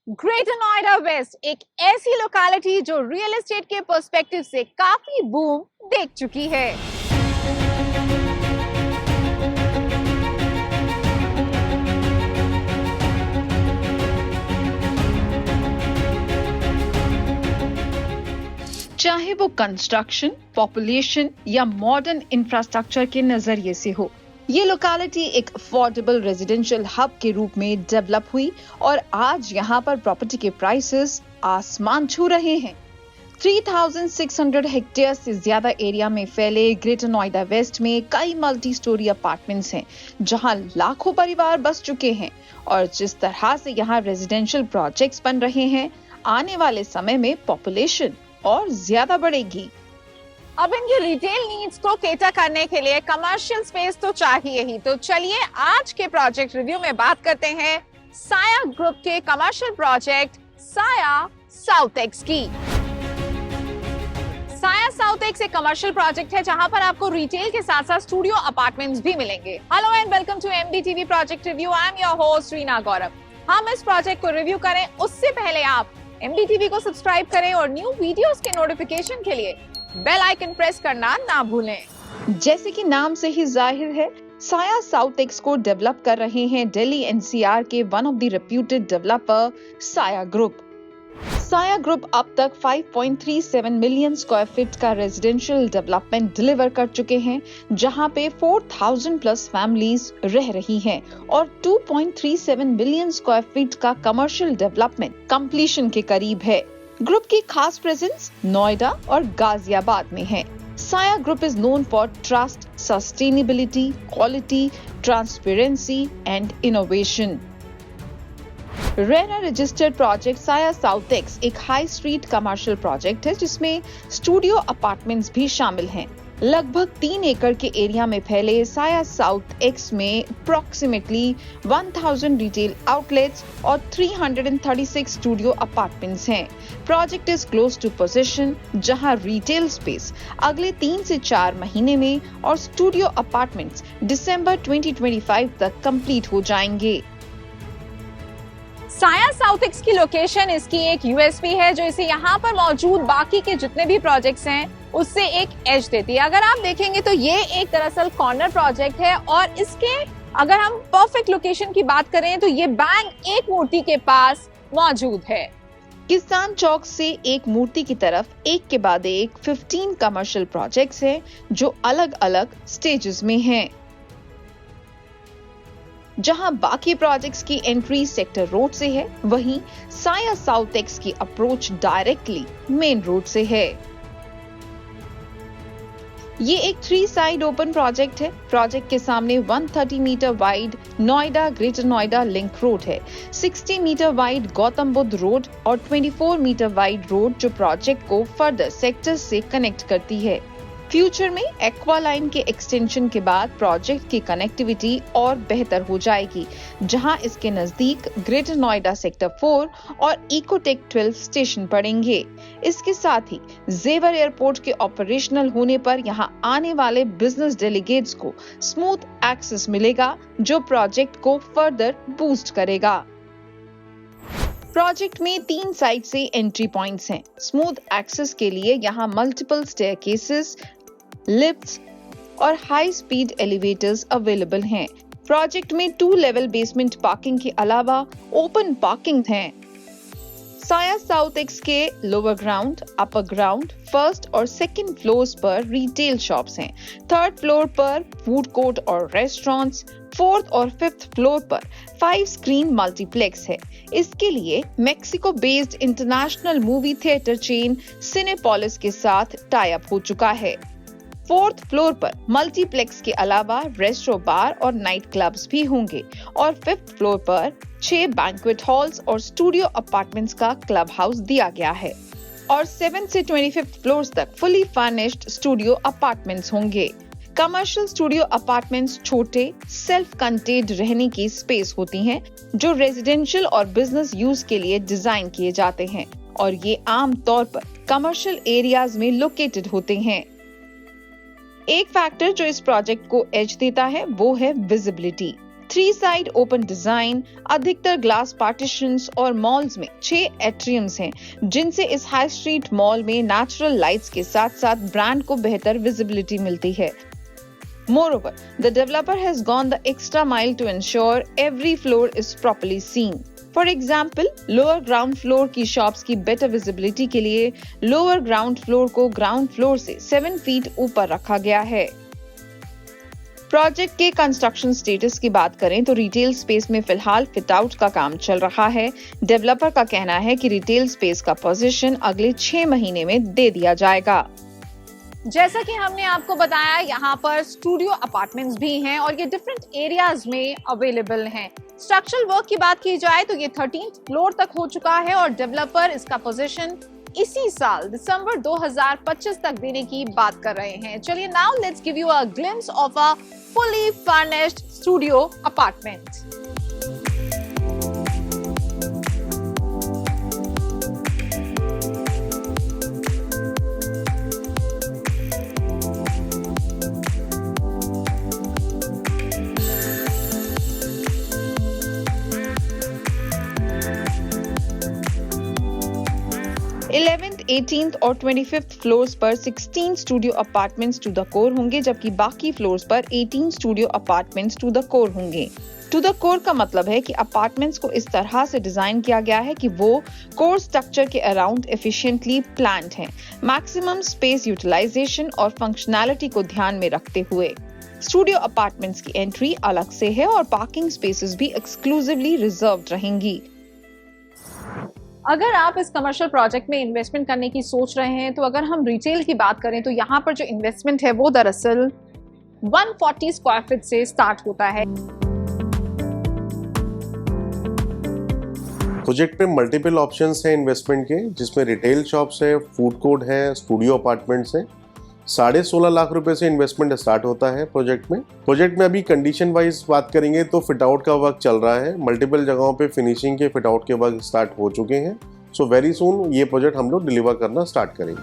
Greater Noida waste एक ऐसी locality जो रियल एस्टेट के पर्सपेक्टिव से काफी बूम देख चुकी है। चाहे वो कंस्ट्रक्शन, पॉपुलेशन या मॉडर्न इंफ्रास्ट्रक्चर के नजरिए से हो, ये लोकेलिटी एक अफोर्डेबल रेजिडेंशियल हब के रूप में डेवलप हुई और आज यहाँ पर प्रॉपर्टी के प्राइसेस आसमान छू रहे हैं। 3600 हेक्टेयर से ज्यादा एरिया में फैले ग्रेटर नोएडा वेस्ट में कई मल्टी स्टोरी अपार्टमेंट्स हैं, जहां लाखों परिवार बस चुके हैं और जिस तरह से यहाँ रेजिडेंशियल प्रोजेक्ट्स बन रहे हैं, आने वाले समय में पॉपुलेशन और ज्यादा बढ़ेगी। अब इनकी रिटेल नीड्स को केटर करने के लिए कमर्शियल स्पेस तो चाहिए ही। तो चलिए आज के प्रोजेक्ट रिव्यू में बात करते हैं साया ग्रुप के कमर्शियल प्रोजेक्ट साया साउथ एक्स की। साया साउथ एक्स एक कमर्शियल प्रोजेक्ट है जहां पर आपको रिटेल के साथ साथ स्टूडियो अपार्टमेंट्स भी मिलेंगे। Hello and welcome to MDTV project review. I am your host Reena Gaurav. हम इस प्रोजेक्ट को रिव्यू करें उससे पहले आप एमडीटीवी को सब्सक्राइब करें और न्यू वीडियोस के नोटिफिकेशन के लिए बेल आइकन प्रेस करना ना भूलें। जैसे कि नाम से ही जाहिर है, साया साउथ एक्स को डेवलप कर रहे हैं दिल्ली एनसीआर के one of the reputed developer साया ग्रुप। साया ग्रुप अब तक 5.37 मिलियन स्क्वायर फीट का रेजिडेंशियल डेवलपमेंट डिलीवर कर चुके हैं, जहां पे 4000 प्लस फैमिलीज रह रही हैं और 2.37 मिलियन स्क्वायर फीट का कमर्शियल डेवलपमेंट कंप्लीशन के करीब है। ग्रुप की खास प्रेजेंस नोएडा और गाजियाबाद में है। साया group is known for trust, sustainability, quality, transparency and innovation. RERA registered project साया साउथ एक्स एक हाई स्ट्रीट कमर्शियल प्रोजेक्ट है जिसमें स्टूडियो अपार्टमेंट्स भी शामिल हैं। लगभग 3 एकड़ के एरिया में फैले साया साउथ एक्स में अप्रोक्सीमेटली 1000 रिटेल आउटलेट्स और 336 स्टूडियो अपार्टमेंट्स हैं। Project is close to possession, जहां रिटेल स्पेस अगले 3 से 4 महीने में और स्टूडियो अपार्टमेंट्स दिसंबर 2025 तक कंप्लीट हो जाएंगे। साया साउथ एक्स की लोकेशन इसकी एक यूएसपी है जो इसे यहाँ पर मौजूद बाकी के जितने भी प्रोजेक्ट्स हैं उससे एक एज देती है। अगर आप देखेंगे तो ये एक दरअसल कॉर्नर प्रोजेक्ट है और इसके अगर हम परफेक्ट लोकेशन की बात करें तो ये बैंक एक मूर्ति के पास मौजूद है। किसान चौक से एक मूर्ति की तरफ एक के बाद एक 15 कमर्शियल प्रोजेक्ट्स हैं जो अलग अलग स्टेजेस में हैं। जहां बाकी प्रोजेक्ट्स की एंट्री सेक्टर रोड से है, वहीं साया साउथ एक्स की अप्रोच डायरेक्टली मेन रोड से है। ये एक 3 साइड ओपन प्रोजेक्ट है। प्रोजेक्ट के सामने 130 metre wide Noida greater Noida link road है, 60 metre wide Gautam Buddh road और 24 मीटर वाइड रोड जो प्रोजेक्ट को फर्दर सेक्टर्स से कनेक्ट करती है। फ्यूचर में एक्वा लाइन के एक्सटेंशन के बाद प्रोजेक्ट की कनेक्टिविटी और बेहतर हो जाएगी, जहां इसके नजदीक ग्रेटर नोएडा सेक्टर 4 और इकोटेक 12 स्टेशन पड़ेंगे। इसके साथ ही जेवर एयरपोर्ट के ऑपरेशनल होने पर यहां आने वाले बिजनेस डेलीगेट्स को स्मूथ एक्सेस मिलेगा, जो प्रोजेक्ट को फर्दर बूस्ट करेगा। प्रोजेक्ट में 3 साइड से एंट्री पॉइंट्स हैं। स्मूथ एक्सेस के लिए यहाँ मल्टीपल स्टेयरकेसेस, लिफ्ट्स और हाई स्पीड एलिवेटर्स अवेलेबल हैं। प्रोजेक्ट में 2 लेवल बेसमेंट पार्किंग के अलावा ओपन पार्किंग है। साया साउथ एक्स के lower ground, upper ground, first और सेकंड फ्लोर्स पर रिटेल शॉप्स हैं। थर्ड फ्लोर पर फूड कोर्ट और रेस्टोरेंट्स, फोर्थ और फिफ्थ फ्लोर पर 5 स्क्रीन मल्टीप्लेक्स है। इसके लिए Mexico based international movie theatre chain Cinepolis के साथ टाई अप हो चुका है। फोर्थ फ्लोर पर मल्टीप्लेक्स के अलावा रेस्टोरेंट, बार और नाइट क्लब्स भी होंगे और फिफ्थ फ्लोर पर 6 बैंक्वेट हॉल्स और स्टूडियो अपार्टमेंट्स का क्लब हाउस दिया गया है और 7 से 25th फ्लोर्स तक फुली फर्निश्ड स्टूडियो अपार्टमेंट्स होंगे। कमर्शियल स्टूडियो अपार्टमेंट्स छोटे सेल्फ कंटेन्ड रहने की स्पेस होती हैं, जो रेजिडेंशियल और बिजनेस यूज के लिए डिजाइन किए जाते हैं और ये आम तौर पर कमर्शियल एरियाज में लोकेटेड होते हैं। एक फैक्टर जो इस प्रोजेक्ट को एज देता है वो है विजिबिलिटी। 3 साइड ओपन डिजाइन, अधिकतर ग्लास पार्टीशंस और मॉल्स में 6 एट्रियम्स हैं, जिनसे इस हाई स्ट्रीट मॉल में नेचुरल लाइट्स के साथ-साथ ब्रांड को बेहतर विजिबिलिटी मिलती है। Moreover, the developer has gone the extra mile to ensure every floor is properly seen. For example, lower ground floor की shops की better visibility के लिए lower ground floor को ground floor से 7 feet ऊपर रखा गया है। प्रोजेक्ट के कंस्ट्रक्शन स्टेटस की बात करें तो रिटेल स्पेस में फिलहाल फिट आउट का काम चल रहा है। डेवलपर का कहना है कि रिटेल स्पेस का पोजीशन अगले 6 महीने में दे दिया जाएगा। जैसा कि हमने आपको बताया, यहाँ पर स्टूडियो अपार्टमेंट्स भी हैं और ये डिफरेंट एरियाज में अवेलेबल हैं। स्ट्रक्चरल वर्क की बात की जाए तो ये 13th फ्लोर तक हो चुका है और डेवलपर इसका पोजीशन इसी साल दिसंबर 2025 तक देने की बात कर रहे हैं। चलिए now let's give you a glimpse of a fully furnished studio apartment. 11th, 18th और 25th फ्लोर्स पर 16 studio apartments to the core होंगे, जबकि बाकी फ्लोर्स पर 18 studio apartments to the core होंगे। टू द कोर का मतलब है कि अपार्टमेंट्स को इस तरह से डिजाइन किया गया है कि वो कोर स्ट्रक्चर के अराउंड एफिशिएंटली प्लान्ड हैं, मैक्सिमम स्पेस यूटिलाइजेशन और फंक्शनैलिटी को ध्यान में रखते हुए। स्टूडियो अपार्टमेंट्स की एंट्री अलग से है और पार्किंग स्पेसेस भी एक्सक्लूसिवली रिजर्व्ड रहेंगी। अगर आप इस कमर्शियल प्रोजेक्ट में इन्वेस्टमेंट करने की सोच रहे हैं तो अगर हम रिटेल की बात करें तो यहाँ पर जो इन्वेस्टमेंट है वो दरअसल 140 स्क्वायर फीट से स्टार्ट होता है। प्रोजेक्ट में मल्टीपल ऑप्शंस हैं इन्वेस्टमेंट के, जिसमें रिटेल शॉप्स है, फूड कोर्ट है, स्टूडियो अपार्टमेंट्स हैं। 16.5 लाख रुपए से इन्वेस्टमेंट स्टार्ट होता है प्रोजेक्ट में। प्रोजेक्ट में अभी कंडीशन वाइज बात करेंगे तो फिट आउट का वर्क चल रहा है। मल्टीपल जगहों पे फिनिशिंग के फिट आउट के वर्क स्टार्ट हो चुके हैं। सो वेरी सून ये प्रोजेक्ट हम लोग डिलीवर करना स्टार्ट करेंगे।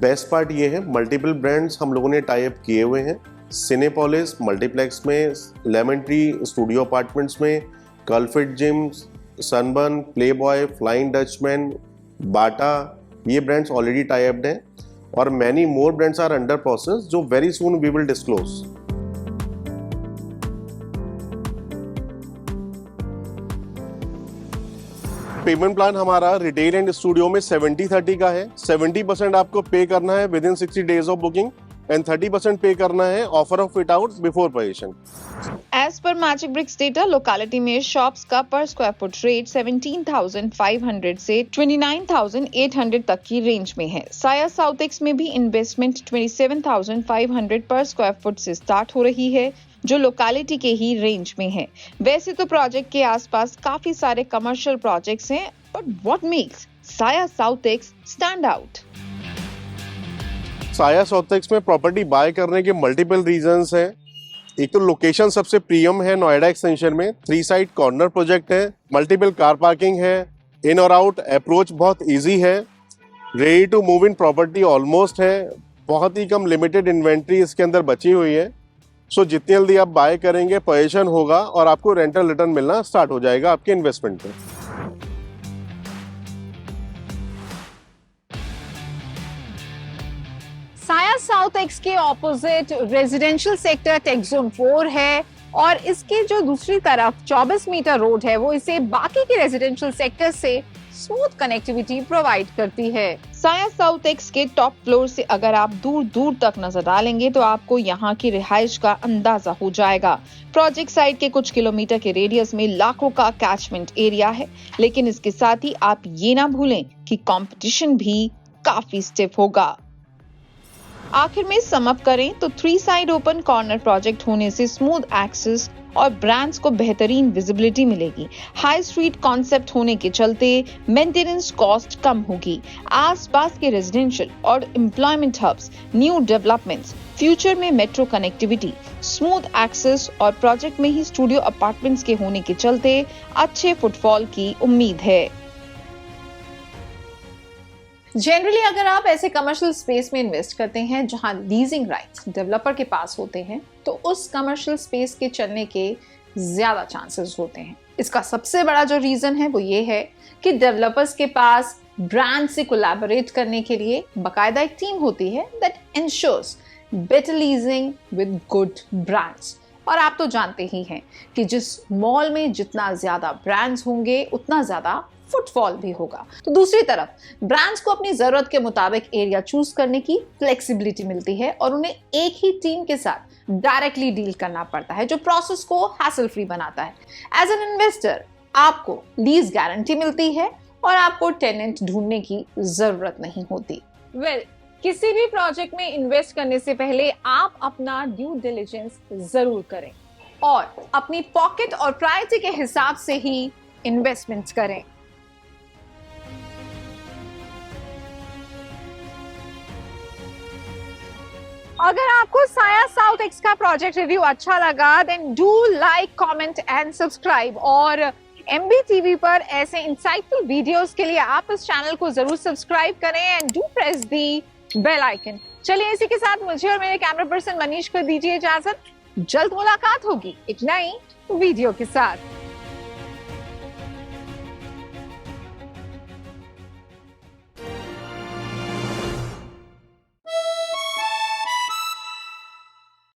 बेस्ट पार्ट ये है, मल्टीपल ब्रांड्स हम लोगों ने टाई अप किए हुए हैं। सिनेपोलिस मल्टीप्लेक्स में, लेमन ट्री स्टूडियो अपार्टमेंट्स में, Cultfit gym, Sunburn, Playboy, flying Dutchman, Bata, ये ब्रांड्स ऑलरेडी टाई अप्ड हैं और many more brands are under process जो very soon we will disclose. Payment plan हमारा रिटेल एंड स्टूडियो में 70-30 का है। 70% आपको पे करना है within 60 days of booking and 30% pay करना है offer of fit out before position. As per Magicbricks data, locality में शॉप्स का पर स्क्वायर फुट रेट 17,500 से 29,800 तक की रेंज में है। साया साउथ एक्स में भी इन्वेस्टमेंट 27,500 पर स्क्वायर फुट से स्टार्ट हो रही है, जो लोकेलिटी के ही रेंज में है। वैसे तो प्रोजेक्ट के आसपास काफी सारे कमर्शियल प्रोजेक्ट्स हैं, बट व्हाट मेक्स साया साउथ एक्स स्टैंड आउट? साया साउथ एक्स में प्रॉपर्टी बाय करने के मल्टीपल रीजंस हैं। एक तो लोकेशन सबसे प्रीमियम है, नोएडा एक्सटेंशन में 3 साइड कॉर्नर प्रोजेक्ट है, मल्टीपल कार पार्किंग है, इन और आउट अप्रोच बहुत इजी है, ready to move in property almost है, बहुत ही कम लिमिटेड इन्वेंट्री इसके अंदर बची हुई है। सो जितनी जल्दी आप बाय करेंगे पोजीशन होगा और आपको रेंटल रिटर्न मिलना स्टार्ट हो जाएगा आपके इन्वेस्टमेंट पे। साया साउथ एक्स के opposite residential sector take zone 4 है और इसके जो दूसरी तरफ 24 मीटर रोड है वो इसे बाकी के रेजिडेंशियल सेक्टर से स्मूथ कनेक्टिविटी प्रोवाइड करती है। साया साउथ एक्स के टॉप फ्लोर से अगर आप दूर दूर तक नजर डालेंगे तो आपको यहाँ की रिहाइश का अंदाजा हो जाएगा। प्रोजेक्ट साइट के कुछ किलोमीटर के रेडियस में लाखों का कैचमेंट एरिया है, लेकिन इसके साथ ही आप ये ना भूलें कि कंपटीशन भी काफी स्टिफ होगा। आखिर में सम अप करें तो 3 साइड ओपन कॉर्नर प्रोजेक्ट होने से स्मूथ एक्सेस और ब्रांड्स को बेहतरीन विजिबिलिटी मिलेगी। हाई स्ट्रीट कॉन्सेप्ट होने के चलते मेंटेनेंस कॉस्ट कम होगी। आसपास के रेजिडेंशियल और employment hubs, new developments, future में मेट्रो कनेक्टिविटी, स्मूथ एक्सेस और प्रोजेक्ट में ही स्टूडियो अपार्टमेंट्स के होने के चलते अच्छे फुटफॉल की उम्मीद है। जनरली अगर आप ऐसे कमर्शियल स्पेस में इन्वेस्ट करते हैं जहां लीजिंग राइट्स डेवलपर के पास होते हैं, तो उस कमर्शियल स्पेस के चलने के ज्यादा चांसेस होते हैं। इसका सबसे बड़ा जो रीजन है वो ये है कि डेवलपर्स के पास ब्रांड से कोलैबोरेट करने के लिए बाकायदा एक टीम होती है that ensures better leasing with good brands. और आप तो जानते ही हैं कि जिस मॉल में जितना ज्यादा ब्रांड्स होंगे उतना ज्यादा फुटफॉल भी होगा। तो दूसरी तरफ ब्रांड्स को अपनी जरूरत के मुताबिक एरिया चूज करने की फ्लेक्सिबिलिटी मिलती है और उन्हें एक ही टीम के साथ डायरेक्टली डील करना पड़ता है, जो प्रोसेस को हैसल फ्री बनाता है। एज एन इन्वेस्टर आपको लीज गारंटी मिलती है और आपको टेनेंट ढूंढने की जरूरत नहीं होती। किसी भी प्रोजेक्ट में इन्वेस्ट करने से पहले आप अपना ड्यू डिलिजेंस जरूर करें और अपनी पॉकेट और प्रायोरिटी के हिसाब से ही इन्वेस्टमेंट्स करें। अगर आपको साया साउथ एक्स का प्रोजेक्ट रिव्यू अच्छा लगा then do like, comment and subscribe. और MBTV पर ऐसे इंसाइटफुल वीडियोस के लिए आप इस चैनल को जरूर सब्सक्राइब करें and do press the bell icon. चलिए इसी के साथ मुझे और मेरे कैमरा पर्सन मनीष को दीजिए इजाजत। जल्द मुलाकात होगी एक नई वीडियो के साथ।